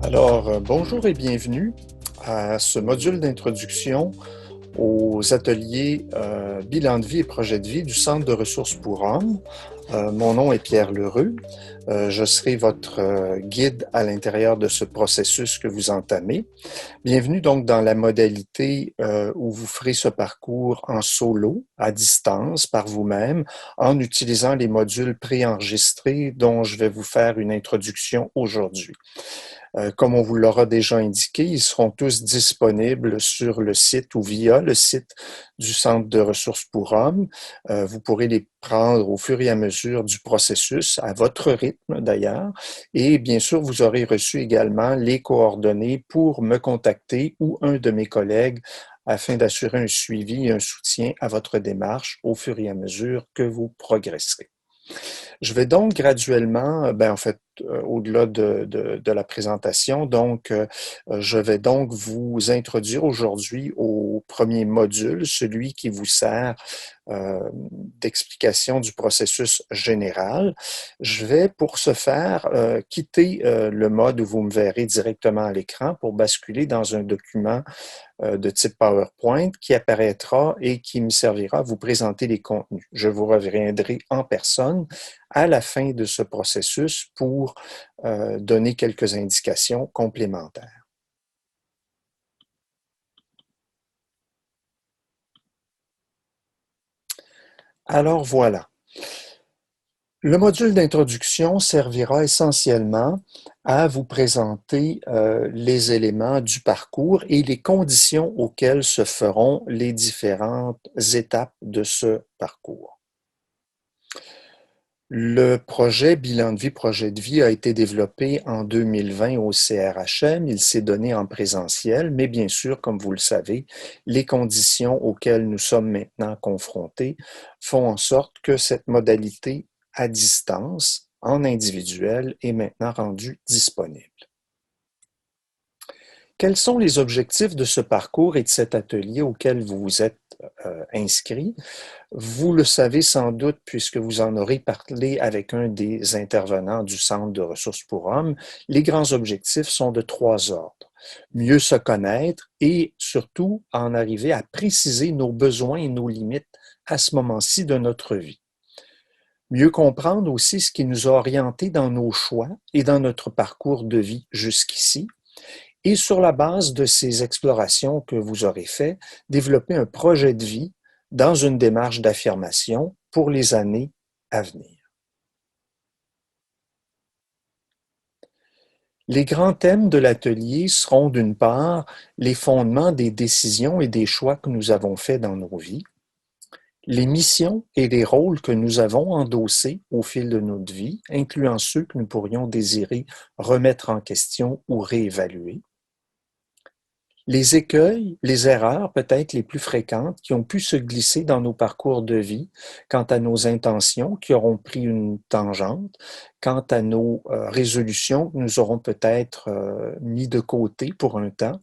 Bonjour et bienvenue à ce module d'introduction aux ateliers bilan de vie et projet de vie du Centre de ressources pour hommes. Mon nom est Pierre Lheureux. Je serai votre guide à l'intérieur de ce processus que vous entamez. Bienvenue donc dans la modalité où vous ferez ce parcours en solo, à distance, par vous-même, en utilisant les modules préenregistrés dont je vais vous faire une introduction aujourd'hui. Comme on vous l'aura déjà indiqué, ils seront tous disponibles sur le site ou via le site du Centre de ressources pour hommes. Vous pourrez les prendre au fur et à mesure du processus, à votre rythme d'ailleurs. Et bien sûr, vous aurez reçu également les coordonnées pour me contacter ou un de mes collègues afin d'assurer un suivi et un soutien à votre démarche au fur et à mesure que vous progresserez. Je vais donc graduellement, au-delà de la présentation, je vais donc vous introduire aujourd'hui au premier module, celui qui vous sert d'explication du processus général. Je vais, pour ce faire, quitter le mode où vous me verrez directement à l'écran pour basculer dans un document de type PowerPoint qui apparaîtra et qui me servira à vous présenter les contenus. Je vous reviendrai en personne à la fin de ce processus pour donner quelques indications complémentaires. Alors voilà. Le module d'introduction servira essentiellement à vous présenter les éléments du parcours et les conditions auxquelles se feront les différentes étapes de ce parcours. Le projet Bilan de vie, projet de vie a été développé en 2020 au CRHM. Il s'est donné en présentiel, mais bien sûr, comme vous le savez, les conditions auxquelles nous sommes maintenant confrontés font en sorte que cette modalité à distance, en individuel, est maintenant rendue disponible. Quels sont les objectifs de ce parcours et de cet atelier auquel vous vous êtes inscrit? Vous le savez sans doute puisque vous en aurez parlé avec un des intervenants du Centre de ressources pour hommes. Les grands objectifs sont de 3 ordres. Mieux se connaître et surtout en arriver à préciser nos besoins et nos limites à ce moment-ci de notre vie. Mieux comprendre aussi ce qui nous a orientés dans nos choix et dans notre parcours de vie jusqu'ici. Et sur la base de ces explorations que vous aurez faites, développer un projet de vie dans une démarche d'affirmation pour les années à venir. Les grands thèmes de l'atelier seront d'une part les fondements des décisions et des choix que nous avons faits dans nos vies, les missions et les rôles que nous avons endossés au fil de notre vie, incluant ceux que nous pourrions désirer remettre en question ou réévaluer, les écueils, les erreurs peut-être les plus fréquentes qui ont pu se glisser dans nos parcours de vie, quant à nos intentions qui auront pris une tangente, quant à nos résolutions que nous aurons peut-être mis de côté pour un temps,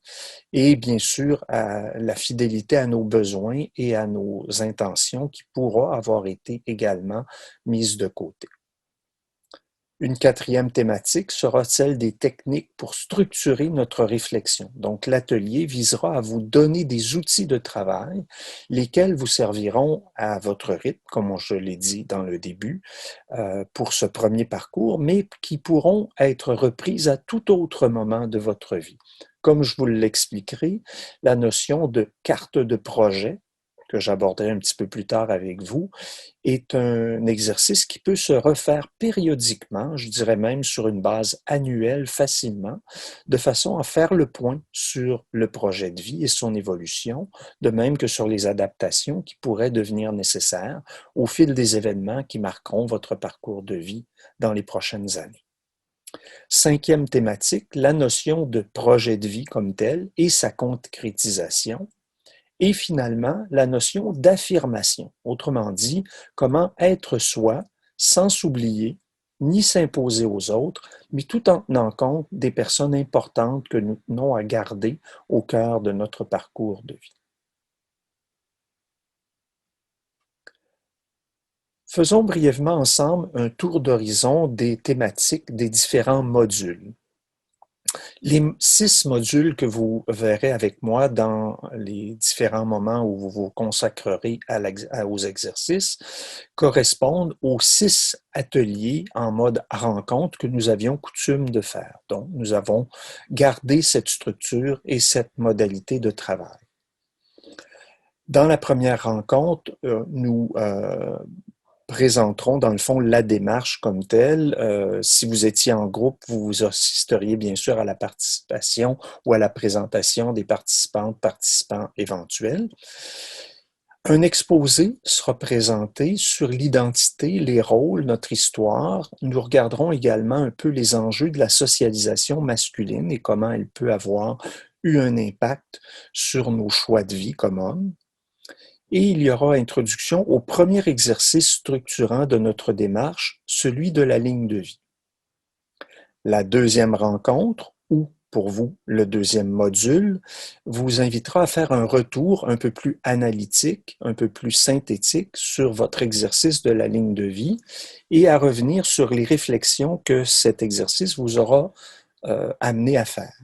et bien sûr à la fidélité à nos besoins et à nos intentions qui pourra avoir été également mise de côté. Une quatrième thématique sera celle des techniques pour structurer notre réflexion. Donc, l'atelier visera à vous donner des outils de travail, lesquels vous serviront à votre rythme, comme je l'ai dit dans le début, pour ce premier parcours, mais qui pourront être reprises à tout autre moment de votre vie. Comme je vous l'expliquerai, la notion de carte de projet, que j'aborderai un petit peu plus tard avec vous, est un exercice qui peut se refaire périodiquement, je dirais même sur une base annuelle facilement, de façon à faire le point sur le projet de vie et son évolution, de même que sur les adaptations qui pourraient devenir nécessaires au fil des événements qui marqueront votre parcours de vie dans les prochaines années. Cinquième thématique, la notion de projet de vie comme tel et sa concrétisation. Et finalement, la notion d'affirmation, autrement dit, comment être soi sans s'oublier ni s'imposer aux autres, mais tout en tenant compte des personnes importantes que nous tenons à garder au cœur de notre parcours de vie. Faisons brièvement ensemble un tour d'horizon des thématiques des différents modules. Les 6 modules que vous verrez avec moi dans les différents moments où vous vous consacrerez aux exercices correspondent aux 6 ateliers en mode rencontre que nous avions coutume de faire. Donc, nous avons gardé cette structure et cette modalité de travail. Dans la première rencontre, nous présenterons dans le fond la démarche comme telle. Si vous étiez en groupe, vous assisteriez bien sûr à la participation ou à la présentation des participantes, participants éventuels. Un exposé sera présenté sur l'identité, les rôles, notre histoire. Nous regarderons également un peu les enjeux de la socialisation masculine et comment elle peut avoir eu un impact sur nos choix de vie comme hommes. Et il y aura introduction au premier exercice structurant de notre démarche, celui de la ligne de vie. La deuxième rencontre, ou pour vous le deuxième module, vous invitera à faire un retour un peu plus analytique, un peu plus synthétique sur votre exercice de la ligne de vie et à revenir sur les réflexions que cet exercice vous aura amené à faire.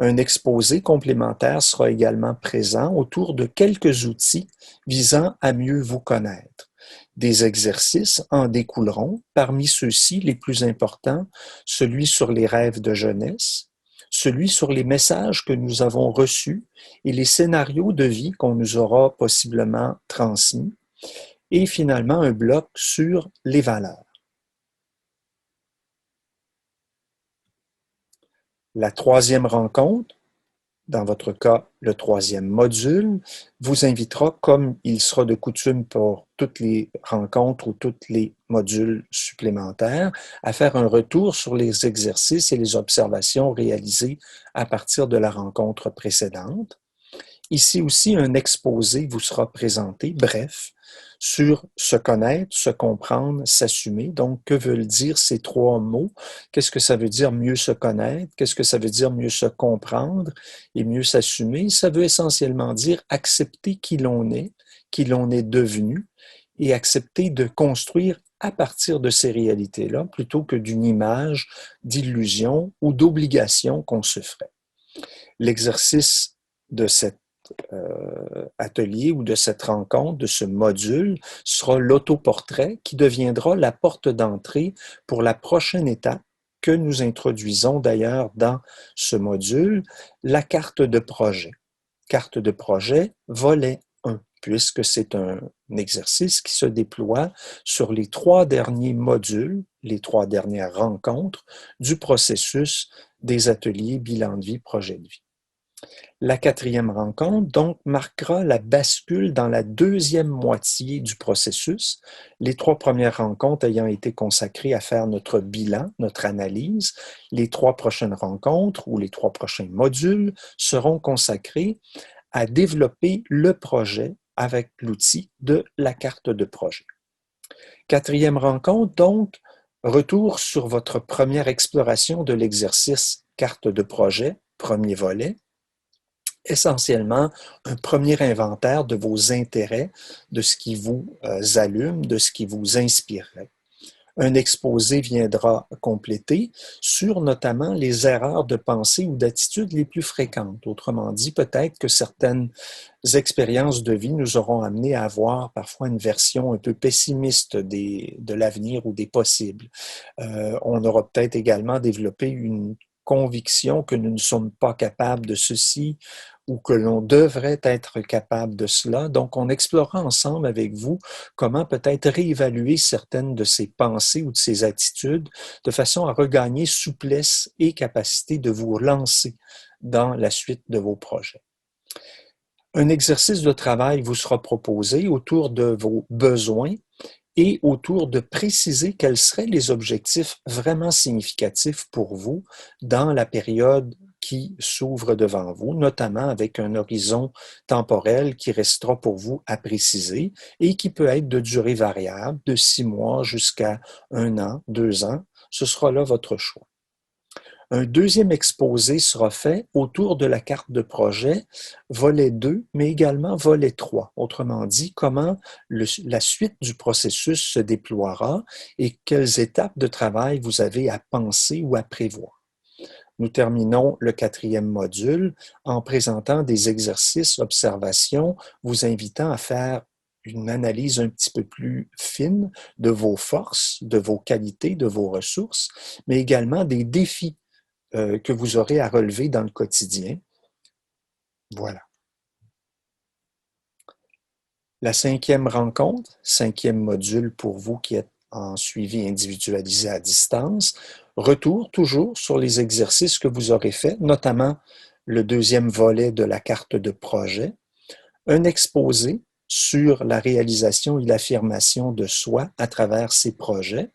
Un exposé complémentaire sera également présent autour de quelques outils visant à mieux vous connaître. Des exercices en découleront, parmi ceux-ci les plus importants, celui sur les rêves de jeunesse, celui sur les messages que nous avons reçus et les scénarios de vie qu'on nous aura possiblement transmis, et finalement un bloc sur les valeurs. La troisième rencontre, dans votre cas, le troisième module, vous invitera, comme il sera de coutume pour toutes les rencontres ou tous les modules supplémentaires, à faire un retour sur les exercices et les observations réalisées à partir de la rencontre précédente. Ici aussi, un exposé vous sera présenté, bref, sur se connaître, se comprendre, s'assumer. Donc, que veulent dire ces 3 mots? Qu'est-ce que ça veut dire mieux se connaître? Qu'est-ce que ça veut dire mieux se comprendre et mieux s'assumer? Ça veut essentiellement dire accepter qui l'on est devenu et accepter de construire à partir de ces réalités-là plutôt que d'une image, d'illusion ou d'obligation qu'on se ferait. L'exercice de cet atelier ou de cette rencontre, de ce module, sera l'autoportrait qui deviendra la porte d'entrée pour la prochaine étape que nous introduisons d'ailleurs dans ce module, la carte de projet. Carte de projet, volet 1, puisque c'est un exercice qui se déploie sur les 3 derniers modules, les 3 dernières rencontres du processus des ateliers bilan de vie, projet de vie. La 4e rencontre, donc, marquera la bascule dans la 2e moitié du processus, les 3 premières rencontres ayant été consacrées à faire notre bilan, notre analyse. Les 3 prochaines rencontres ou les 3 prochains modules seront consacrés à développer le projet avec l'outil de la carte de projet. 4e rencontre, donc, retour sur votre première exploration de l'exercice carte de projet, premier volet. Essentiellement un premier inventaire de vos intérêts, de ce qui vous allume, de ce qui vous inspirerait. Un exposé viendra compléter sur notamment les erreurs de pensée ou d'attitude les plus fréquentes. Autrement dit, peut-être que certaines expériences de vie nous auront amené à avoir parfois une version un peu pessimiste de l'avenir ou des possibles. On aura peut-être également développé une conviction que nous ne sommes pas capables de ceci ou que l'on devrait être capable de cela. Donc, on explorera ensemble avec vous comment peut-être réévaluer certaines de ces pensées ou de ces attitudes de façon à regagner souplesse et capacité de vous lancer dans la suite de vos projets. Un exercice de travail vous sera proposé autour de vos besoins et autour de préciser quels seraient les objectifs vraiment significatifs pour vous dans la période qui s'ouvre devant vous, notamment avec un horizon temporel qui restera pour vous à préciser et qui peut être de durée variable, de 6 mois jusqu'à 1 an, 2 ans. Ce sera là votre choix. Un deuxième exposé sera fait autour de la carte de projet, volet 2, mais également volet 3. Autrement dit, comment la suite du processus se déploiera et quelles étapes de travail vous avez à penser ou à prévoir. Nous terminons le 4e module en présentant des exercices observations, vous invitant à faire une analyse un petit peu plus fine de vos forces, de vos qualités, de vos ressources, mais également des défis que vous aurez à relever dans le quotidien. Voilà. La 5e rencontre, 5e module pour vous qui êtes en suivi individualisé à distance. Retour toujours sur les exercices que vous aurez faits, notamment le 2e volet de la carte de projet, un exposé sur la réalisation et l'affirmation de soi à travers ces projets,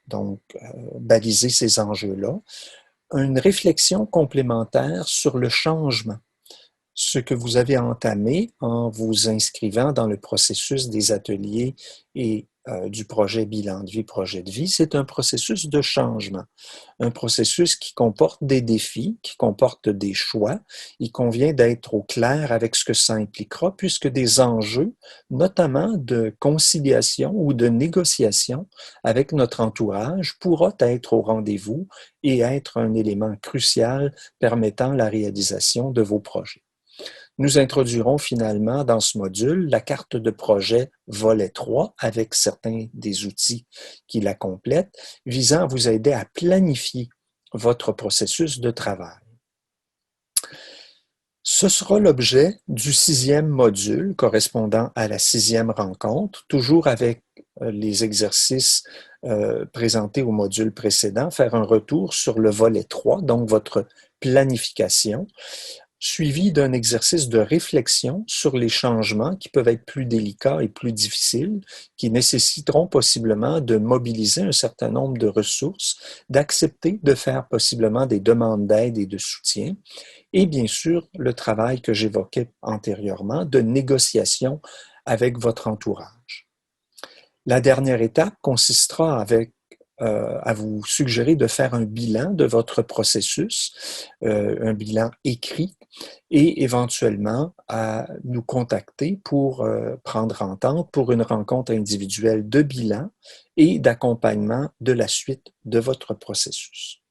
donc baliser ces enjeux-là, une réflexion complémentaire sur le changement, ce que vous avez entamé en vous inscrivant dans le processus des ateliers et du projet Bilan de vie, projet de vie, c'est un processus de changement, un processus qui comporte des défis, qui comporte des choix. Il convient d'être au clair avec ce que ça impliquera, puisque des enjeux, notamment de conciliation ou de négociation avec notre entourage, pourront être au rendez-vous et être un élément crucial permettant la réalisation de vos projets. Nous introduirons finalement dans ce module la carte de projet volet 3 avec certains des outils qui la complètent, visant à vous aider à planifier votre processus de travail. Ce sera l'objet du 6e module correspondant à la 6e rencontre, toujours avec les exercices présentés au module précédent, faire un retour sur le volet 3, donc votre planification, suivi d'un exercice de réflexion sur les changements qui peuvent être plus délicats et plus difficiles, qui nécessiteront possiblement de mobiliser un certain nombre de ressources, d'accepter de faire possiblement des demandes d'aide et de soutien, et bien sûr le travail que j'évoquais antérieurement de négociation avec votre entourage. La dernière étape consistera à vous suggérer de faire un bilan de votre processus, un bilan écrit, et éventuellement à nous contacter pour prendre entente pour une rencontre individuelle de bilan et d'accompagnement de la suite de votre processus.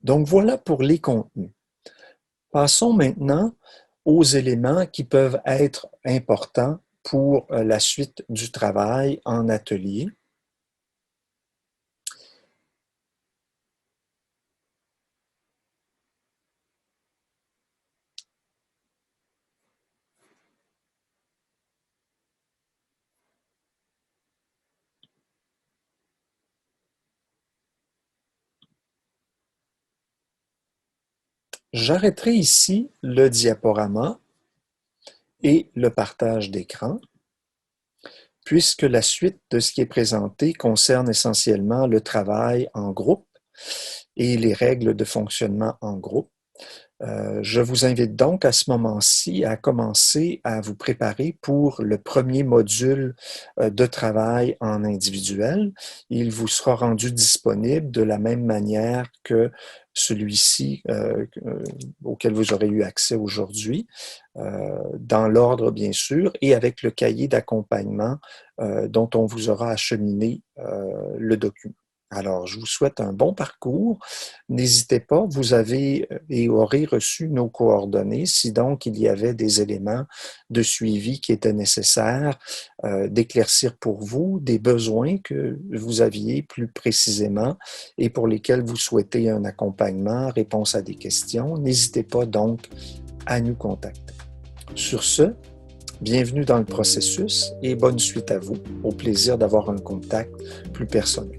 Donc voilà pour les contenus. Passons maintenant aux éléments qui peuvent être importants pour la suite du travail en atelier. J'arrêterai ici le diaporama et le partage d'écran, puisque la suite de ce qui est présenté concerne essentiellement le travail en groupe et les règles de fonctionnement en groupe. Je vous invite donc à ce moment-ci à commencer à vous préparer pour le premier module de travail en individuel. Il vous sera rendu disponible de la même manière que celui-ci auquel vous aurez eu accès aujourd'hui, dans l'ordre bien sûr, et avec le cahier d'accompagnement dont on vous aura acheminé le document. Alors, je vous souhaite un bon parcours. N'hésitez pas, vous avez et aurez reçu nos coordonnées si donc il y avait des éléments de suivi qui étaient nécessaires d'éclaircir pour vous, des besoins que vous aviez plus précisément et pour lesquels vous souhaitez un accompagnement, réponse à des questions. N'hésitez pas donc à nous contacter. Sur ce, bienvenue dans le processus et bonne suite à vous. Au plaisir d'avoir un contact plus personnel.